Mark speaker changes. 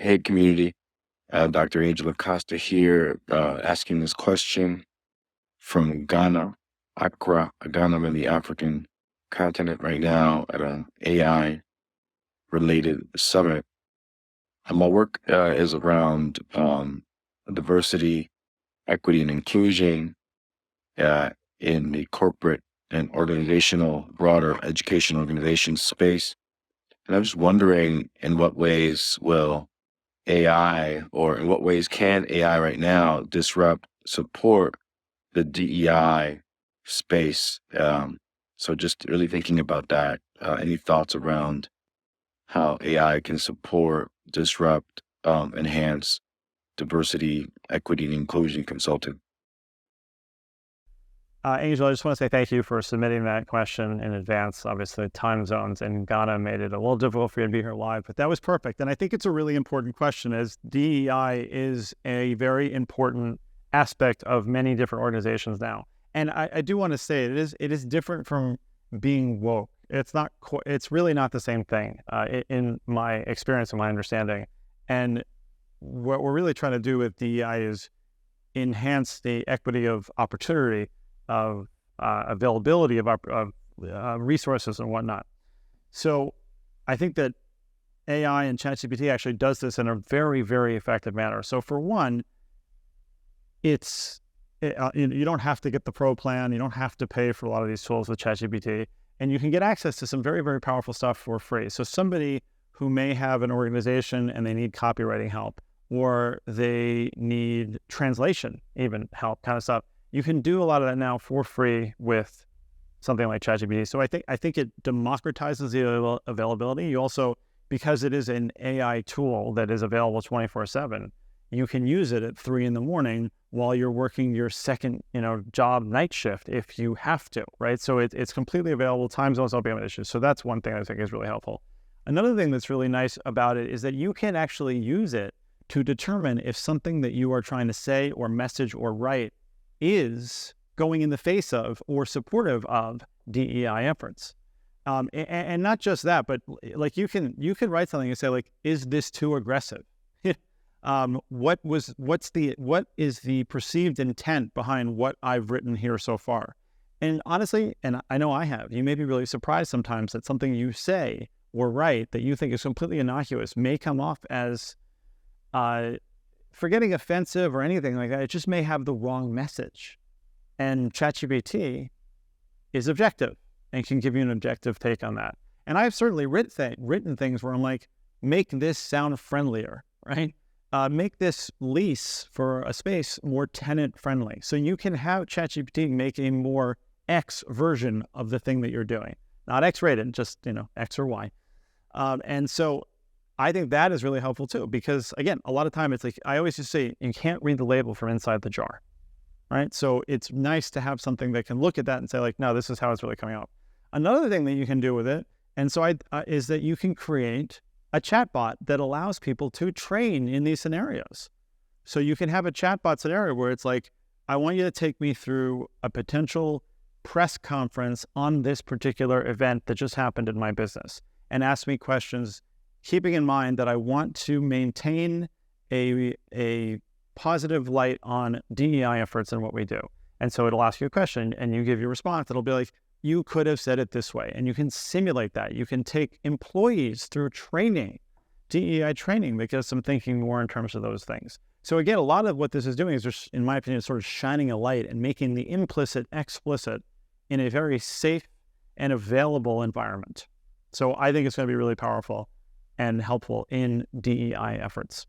Speaker 1: Hey, community. Dr. Angel Acosta here, asking this question from Ghana, Accra, Ghana, in the African continent right now at an AI-related summit. And my work is around diversity, equity, and inclusion uh, in the corporate and organizational, broader education organization space. And I'm just wondering in what ways will AI, or in what ways can AI right now disrupt, support the DEI space? So just really thinking about that. Any thoughts around how AI can support, disrupt, enhance diversity, equity, and inclusion consulting?
Speaker 2: Angel, I just want to say thank you for submitting that question in advance. Obviously, time zones in Ghana made it a little difficult for you to be here live, but that was perfect. And I think it's a really important question, as DEI is a very important aspect of many different organizations now. And I do want to say it is different from being woke. It's really not the same thing in my experience and my understanding. And what we're really trying to do with DEI is enhance the equity of opportunity, of availability of resources and whatnot. So I think that AI and ChatGPT actually does this in a very, very effective manner. So for one, you don't have to get the pro plan. You don't have to pay for a lot of these tools with ChatGPT, and you can get access to some very, very powerful stuff for free. So somebody who may have an organization and they need copywriting help, or they need translation, even help kind of stuff, you can do a lot of that now for free with something like ChatGPT. So I think it democratizes the availability. You also, because it is an AI tool that is available 24/7, you can use it at 3 a.m. while you're working your second, job night shift if you have to, right? So it's completely available. Time zones don't become an issue. So that's one thing I think is really helpful. Another thing that's really nice about it is that you can actually use it to determine if something that you are trying to say or message or write is going in the face of or supportive of DEI efforts. And not just that, but like you can write something and say, like, is this too aggressive? What is the perceived intent behind what I've written here so far? And honestly, and I know I have, you may be really surprised sometimes that something you say or write that you think is completely innocuous may come off as forgetting offensive or anything like that. It just may have the wrong message. And ChatGPT is objective and can give you an objective take on that. And I've certainly written things where I'm like, make this sound friendlier, right? Make this lease for a space more tenant friendly. So you can have ChatGPT make a more X version of the thing that you're doing. Not X-rated, just, X or Y. And so I think that is really helpful too, because again, a lot of time it's like, I always just say, you can't read the label from inside the jar, right? So it's nice to have something that can look at that and say, like, no, this is how it's really coming out. Another thing that you can do with it, and so is that you can create a chatbot that allows people to train in these scenarios. So you can have a chatbot scenario where it's like, I want you to take me through a potential press conference on this particular event that just happened in my business, and ask me questions, keeping in mind that I want to maintain a positive light on DEI efforts and what we do. And so it'll ask you a question and you give your response. It'll be like, you could have said it this way. And you can simulate that. You can take employees through training, DEI training, that gets them thinking more in terms of those things. So again, a lot of what this is doing is just, in my opinion, sort of shining a light and making the implicit explicit in a very safe and available environment. So I think it's going to be really powerful and helpful in DEI efforts.